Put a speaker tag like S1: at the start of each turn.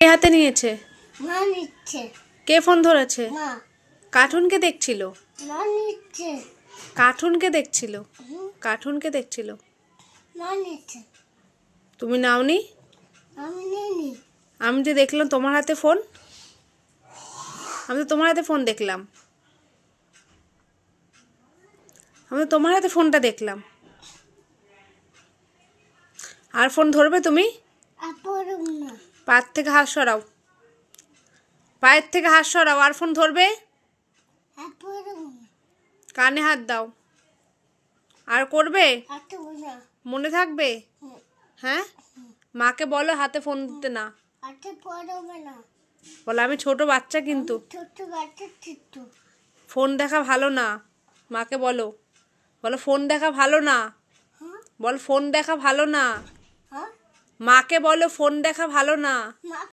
S1: কে হাতে নিয়েছে?
S2: মা নিচ্ছে।
S1: কে ফোন ধরেছে?
S2: মা।
S1: কার্টুনকে দেখছিল?
S2: মা নিচ্ছে।
S1: কার্টুনকে দেখছিল? কার্টুনকে দেখছিল?
S2: মা নিচ্ছে।
S1: তুমি নাওনি?
S2: আমি নিইনি।
S1: আমি যে দেখলাম তোমার হাতে ফোন, আমি তো তোমার হাতে ফোন দেখলাম, আমি তো তোমার হাতে ফোনটা দেখলাম। আর ফোন ধরবে তুমি?
S2: না।
S1: পায়ের থেকে হাত সরাও, পায়ের থেকে হাত সরাও। আর ফোন ধরবে? কানে হাত দাও। আর করবে? মনে থাকবে? হ্যাঁ, মাকে বলো হাতে ফোন দিতে না। বলো আমি ছোট বাচ্চা, কিন্তু ফোন দেখা ভালো না। মাকে বলো, বলো ফোন দেখা ভালো না। বল ফোন দেখা ভালো না। মাকে বলো ফোন দেখা ভালো না।